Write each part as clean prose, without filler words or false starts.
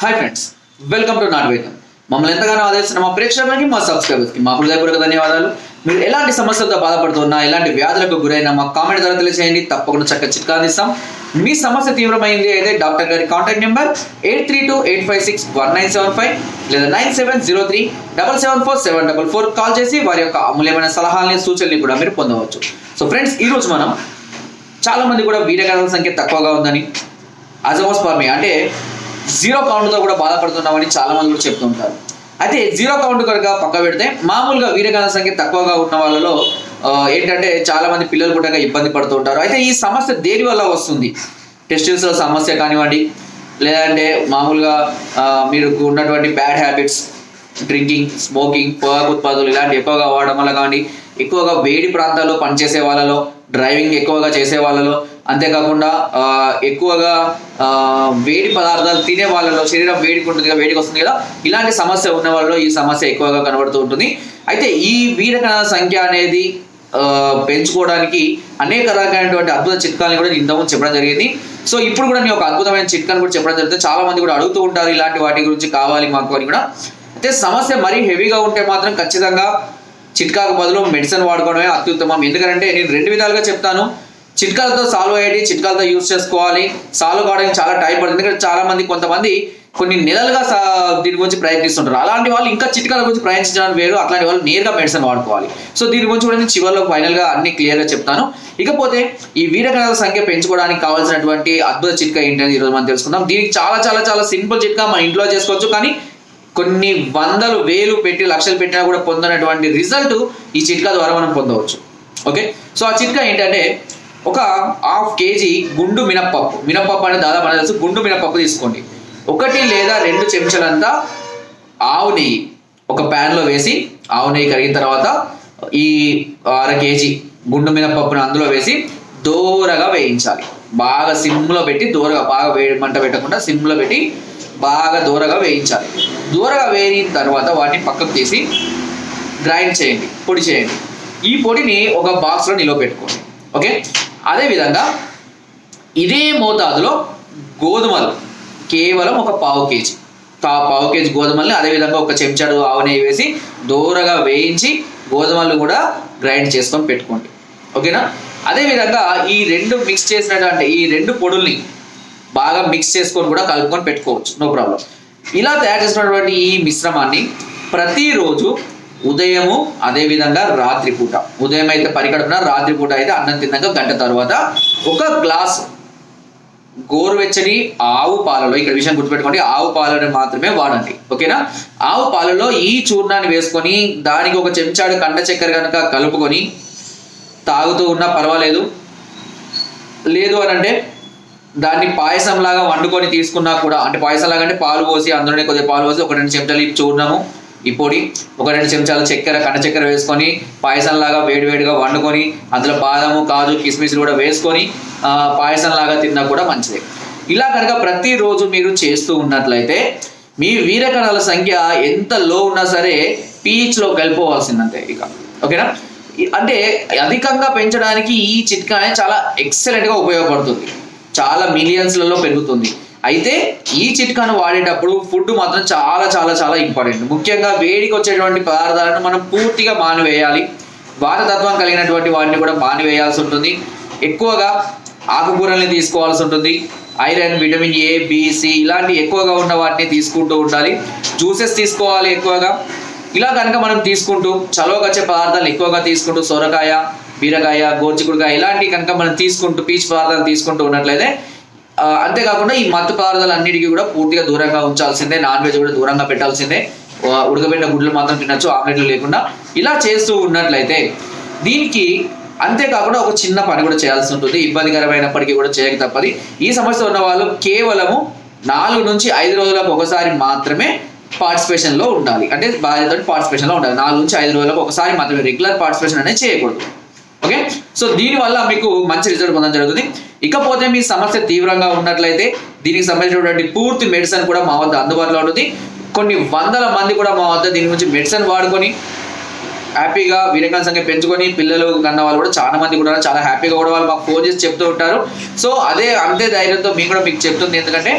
Hi friends, welcome to not వేదం. మమ్మల్ని ఎంతగానో ఆదరిస్తున్న మా ప్రేక్షకులకి, మా సబ్స్క్రైబర్స్కి మా హృదయపూర్వక ధన్యవాదాలు. మీరు ఎలాంటి సమస్యలతో బాధపడుతున్నా, ఎలాంటి వ్యాధులకు గురైనా మా కామెంట్ ద్వారా తెలియజేయండి. తప్పకుండా చక్కగా చిట్కా అందిస్తాం. మీ సమస్య తీవ్రమైంది అయితే డాక్టర్ గారి కాంటాక్ట్ నెంబర్ 8328561975 లేదా 9703774744 కాల్ చేసి వారి యొక్క అమూల్యమైన సలహాలని, సూచనలు కూడా మీరు పొందవచ్చు. సో ఫ్రెండ్స్, ఈరోజు మనం చాలా మంది కూడా వీర్యకణాల సంఖ్య తక్కువగా ఉందని, అజమోస్పర్మియా అంటే జీరో కౌంట్తో కూడా బాధపడుతున్నామని చాలా మంది కూడా చెప్తూ ఉంటారు. అయితే జీరో కౌంట్ కనుక పక్క పెడితే మామూలుగా వీర్యకణాల సంఖ్య తక్కువగా ఉన్న వాళ్ళలో ఏంటంటే చాలా మంది పిల్లలు కూడా ఇబ్బంది పడుతూ ఉంటారు. అయితే ఈ సమస్య దేని వల్ల వస్తుంది? టెస్టిల్స్లో సమస్య కానివ్వండి, లేదంటే మామూలుగా మీరు ఉన్నటువంటి బ్యాడ్ హ్యాబిట్స్, డ్రింకింగ్, స్మోకింగ్, పొగాకు ఉత్పాదులు ఇలాంటి ఎక్కువగా వాడడం వల్ల కానీ, ఎక్కువగా వేడి ప్రాంతాల్లో పనిచేసే వాళ్ళలో, డ్రైవింగ్ ఎక్కువగా చేసే వాళ్ళలో, అంతేకాకుండా ఎక్కువగా వేడి పదార్థాలు తినే వాళ్ళలో శరీరం వేడికి ఉంటుంది కదా, వేడికి వస్తుంది కదా, ఇలాంటి సమస్య ఉన్న వాళ్ళలో ఈ సమస్య ఎక్కువగా కనబడుతూ ఉంటుంది. అయితే ఈ వీర్యకణాల సంఖ్య అనేది పెంచుకోవడానికి అనేక రకాలైనటువంటి అద్భుత చిట్కాలను కూడా ఇంతకుముందు చెప్పడం జరిగింది. సో ఇప్పుడు కూడా నేను ఒక అద్భుతమైన చిట్కాను కూడా చెప్పడం జరుగుతుంది. చాలా మంది కూడా అడుగుతూ ఉంటారు ఇలాంటి వాటి గురించి కావాలి మాకు అని కూడా. అయితే సమస్య మరీ హెవీగా ఉంటే మాత్రం ఖచ్చితంగా చిట్కాకు బదులు మెడిసిన్ వాడుకోవడమే అత్యుత్తమం. ఎందుకంటే నేను రెండు విధాలుగా చెప్తాను. చిట్కాలతో సాల్వ్ అయ్యేది చిట్కాలతో యూజ్ చేసుకోవాలి. సాల్వ్ కావడానికి చాలా టైం పడుతుంది. ఎందుకంటే చాలా మంది కొంతమంది కొన్ని నెలలుగా దీని గురించి ప్రయత్నిస్తుంటారు. అలాంటి వాళ్ళు ఇంకా చిట్కాల గురించి ప్రయత్నించడానికి వేరు, అట్లాంటి వాళ్ళు నేరుగా మెడిసిన్ వాడుకోవాలి. సో దీని గురించి కూడా నేను చివరిలో ఫైనల్గా అన్ని క్లియర్గా చెప్తాను. ఇకపోతే ఈ వీర్యకణాల సంఖ్య పెంచుకోవడానికి కావాల్సినటువంటి అద్భుత చిట్కా ఏంటని ఈరోజు మనం తెలుసుకుందాం. దీనికి చాలా చాలా చాలా సింపుల్ చిట్కా మన ఇంట్లో చేసుకోవచ్చు. కానీ కొన్ని వందలు, వేలు పెట్టి, లక్షలు పెట్టినా కూడా పొందనటువంటి రిజల్ట్ ఈ చిట్కా ద్వారా మనం పొందవచ్చు. ఓకే, సో ఆ చిట్కా ఏంటంటే ఒక 1/2 kg గుండు మినప్పప్పు అంటే దాదాపు మనకు తెలుసు, గుండు మినప్పప్పు తీసుకోండి. 1 లేదా 2 చెంచాలంతా ఆవు నెయ్యి ఒక ప్యాన్లో వేసి, ఆవు నెయ్యి కరిగిన తర్వాత ఈ 1/2 kg గుండు మినప్పప్పును అందులో వేసి దోరగా వేయించాలి. బాగా సిమ్లో పెట్టి, దోరగా, బాగా వేడి మంట పెట్టకుండా సిమ్లో పెట్టి బాగా దోరగా వేయించాలి. దోరగా వేయిన తర్వాత వాటిని పక్కకు తీసి గ్రైండ్ చేయండి, పొడి చేయండి. ఈ పొడిని ఒక బాక్స్లో నిల్వ పెట్టుకోండి. ఓకే, అదేవిధంగా ఇదే మోతాదులో గోధుమలు కేవలం ఒక 1/4 kg గోధుమల్ని అదేవిధంగా ఒక చెంచాడు ఆవు నెయ్యి వేసి దోరగా వేయించి గోధుమలు కూడా గ్రైండ్ చేసుకొని పెట్టుకోండి. ఓకేనా? అదేవిధంగా ఈ రెండు మిక్స్ చేసినటువంటి ఈ రెండు పొడుల్ని బాగా మిక్స్ చేసుకొని కూడా కలుపుకొని పెట్టుకోవచ్చు, నో ప్రాబ్లం. ఇలా తయారు చేసినటువంటి ఈ మిశ్రమాన్ని ప్రతిరోజు ఉదయము, అదేవిధంగా రాత్రిపూట, ఉదయం అయితే పరికడుపున, రాత్రిపూట అయితే అన్నం తిన్నాక గంట తర్వాత 1 గ్లాస్ గోరువెచ్చని ఆవు పాలలో, ఇక్కడ విషయం గుర్తుపెట్టుకోండి, ఆవు పాలను మాత్రమే వాడండి. ఓకేనా? ఆవు పాలలో ఈ చూర్ణాన్ని వేసుకొని దానికి ఒక చెంచాడు కండ చక్కెర కనుక కలుపుకొని తాగుతూ ఉన్నా పర్వాలేదు. లేదు అని అంటే దాన్ని పాయసం లాగా వండుకొని తీసుకున్నా కూడా, అంటే పాయసం లాగా అంటే పాలు పోసి, అందులోనే కొద్దిగా పాలు పోసి 1-2 చెంచాలు ఈ చూర్ణము, ఈ పొడి, 1-2 చెంచాలు చక్కెర, కండ చక్కెర వేసుకొని పాయసం లాగా వేడివేడిగా వండుకొని అందులో బాదము, కాజు, కిస్మిస్లు కూడా వేసుకొని పాయసం లాగా తిన్నా కూడా మంచిదే. ఇలా కనుక ప్రతిరోజు మీరు చేస్తూ ఉన్నట్లయితే మీ వీర్యకణాల సంఖ్య ఎంత లో ఉన్నా సరే పీహెచ్లో కలిపోవాల్సిందంతే ఇక. ఓకేనా? అంటే అధికంగా పెంచడానికి ఈ చిట్కా అనేది చాలా ఎక్సలెంట్గా ఉపయోగపడుతుంది. చాలా మిలియన్స్లలో పెరుగుతుంది. అయితే ఈ చిట్కాను వాడేటప్పుడు ఫుడ్ మాత్రం చాలా చాలా చాలా ఇంపార్టెంట్. ముఖ్యంగా వేడికి వచ్చేటువంటి పదార్థాలను మనం పూర్తిగా మానివేయాలి. వాతతత్వం కలిగినటువంటి వాటిని కూడా మానివేయాల్సి ఉంటుంది. ఎక్కువగా ఆకుకూరల్ని తీసుకోవాల్సి ఉంటుంది. Iron, vitamin A, B, C ఇలాంటి ఎక్కువగా ఉన్న వాటిని తీసుకుంటూ ఉండాలి. జ్యూసెస్ తీసుకోవాలి ఎక్కువగా. ఇలా కనుక మనం తీసుకుంటూ చలవకొచ్చే పదార్థాలు ఎక్కువగా తీసుకుంటూ, సొరకాయ, బీరకాయ, గోర్చికుడుకాయ ఇలాంటివి కనుక మనం తీసుకుంటూ, పీచు పదార్థాలు తీసుకుంటూ ఉన్నట్లయితే, అంతేకాకుండా ఈ మత్తు పదార్థాలు అన్నిటికీ కూడా పూర్తిగా దూరంగా ఉంచాల్సిందే. నాన్ వెజ్ కూడా దూరంగా పెట్టాల్సిందే. ఉడకబెట్టిన గుడ్లు మాత్రం తినచ్చు, ఆమ్లెట్లు లేకుండా. ఇలా చేస్తూ ఉన్నట్లయితే దీనికి అంతేకాకుండా ఒక చిన్న పని కూడా చేయాల్సి ఉంటుంది. ఇబ్బందికరమైనప్పటికీ కూడా చేయక తప్పది. ఈ సమస్య ఉన్న వాళ్ళు కేవలము 4 నుంచి 5 రోజులకు ఒకసారి మాత్రమే పార్టిసిపేషన్లో ఉండాలి. అంటే భార్యతో పార్టిసిపేషన్లో ఉండాలి. 4 నుంచి 5 రోజులకు ఒకసారి మాత్రమే, రెగ్యులర్ పార్టిసిపేషన్ అనేది చేయకూడదు. ఓకే, సో దీనివల్ల మీకు మంచి రిజల్ట్ పొందడం జరుగుతుంది. ఇకపోతే మీ సమస్య తీవ్రంగా ఉన్నట్లయితే దీనికి సంబంధించినటువంటి పూర్తి మెడిసిన్ కూడా మా వద్ద అందుబాటులో ఉంటుంది. కొన్ని వందల మంది కూడా మా వద్ద దీని గురించి మెడిసిన్ వాడుకొని హ్యాపీగా వీర్యకణాల సంఖ్య పెంచుకొని పిల్లలు కన్న వాళ్ళు కూడా చాలా మంది కూడా చాలా హ్యాపీగా కూడా వాళ్ళు మాకు ఫోన్ చేసి చెప్తూ ఉంటారు. సో అంతే ధైర్యంతో మీకు చెప్తుంది. ఎందుకంటే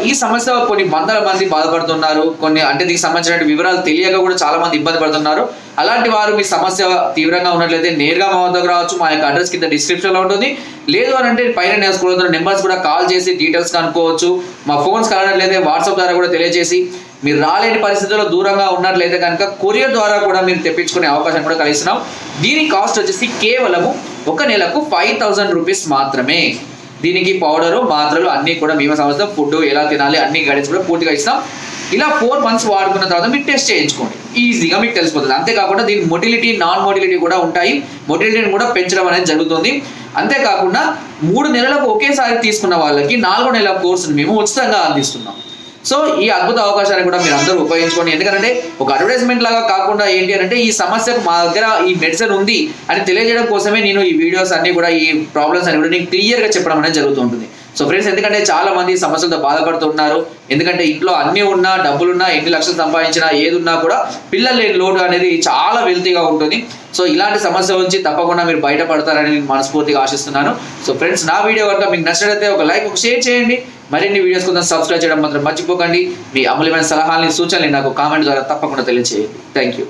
ఈ సమస్య కొన్ని వందల మంది బాధపడుతున్నారు. కొన్ని అంటే దీనికి సంబంధించిన వివరాలు తెలియక కూడా చాలా మంది ఇబ్బంది పడుతున్నారు. అలాంటి వారు మీ సమస్య తీవ్రంగా ఉన్నట్లయితే నేరుగా మా వద్దకు రావచ్చు. మా యొక్క అడ్రస్ కింద డిస్క్రిప్షన్ లో ఉంటుంది. లేదు అని అంటే పైన నేను స్క్రోల్ అవుతున్న నెంబర్స్ కూడా కాల్ చేసి డీటెయిల్స్ కనుక్కోవచ్చు. మా ఫోన్స్ కలనట్లయితే వాట్సాప్ ద్వారా కూడా తెలియజేసి, మీరు రాలేని పరిస్థితుల్లో దూరంగా ఉన్నట్లయితే కనుక కొరియర్ ద్వారా కూడా మీరు తెప్పించుకునే అవకాశం కూడా కలిగిస్తున్నాం. దీని కాస్ట్ వచ్చేసి కేవలము ఒక నెలకు 5,000 రూపీస్ మాత్రమే. దీనికి పౌడరు, మాత్రలు అన్నీ కూడా మేము సంవత్సరం ఫుడ్ ఎలా తినాలి అన్ని గైడెన్స్ కూడా పూర్తిగా ఇస్తాం. ఇలా 4 months వాడుకున్న తర్వాత మీరు టెస్ట్ చేయించుకోండి, ఈజీగా మీకు తెలిసిపోతుంది. అంతేకాకుండా దీని మొటిలిటీ, నాన్ మొటిలిటీ కూడా ఉంటాయి. మొటిలిటీని కూడా పెంచడం అనేది జరుగుతుంది. అంతేకాకుండా 3 నెలలకు ఒకేసారి తీసుకున్న వాళ్ళకి 4వ నెల కోర్సును మేము ఉచితంగా అందిస్తున్నాం. సో ఈ అద్భుత అవకాశాన్ని కూడా మీరు అందరూ ఉపయోగించుకోండి. ఎందుకంటే ఒక అడ్వర్టైజ్మెంట్ లాగా కాకుండా ఏంటి అంటే ఈ సమస్యకు మా దగ్గర ఈ మెడిసిన్ ఉంది అని తెలియజేయడం కోసమే నేను ఈ వీడియోస్ అన్ని కూడా, ఈ ప్రాబ్లమ్స్ అన్ని కూడా నేను క్లియర్గా చెప్పడం అనేది జరుగుతుంటుంది. సో ఫ్రెండ్స్, ఎందుకంటే చాలా మంది సమస్యలతో బాధపడుతున్నారు. ఎందుకంటే ఇంట్లో అన్ని ఉన్నా, డబ్బులున్నా, ఎన్ని లక్షలు సంపాదించినా, ఏది ఉన్నా కూడా పిల్లలు లేని లోటు అనేది చాలా వెల్తీగా ఉంటుంది. సో ఇలాంటి సమస్య నుంచి తప్పకుండా మీరు బయటపడతారని నేను మనస్ఫూర్తిగా ఆశిస్తున్నాను. సో ఫ్రెండ్స్, నా వీడియో కనుక మీకు నచ్చినట్లయితే ఒక లైక్, ఒక షేర్ చేయండి. మరిన్ని వీడియోస్ కోసం సబ్స్క్రైబ్ చేయడం మాత్రం మర్చిపోకండి. మీ అమూల్యమైన సలహాలని, సూచనలు నాకు కామెంట్ ద్వారా తప్పకుండా తెలియజేయండి. Thank you.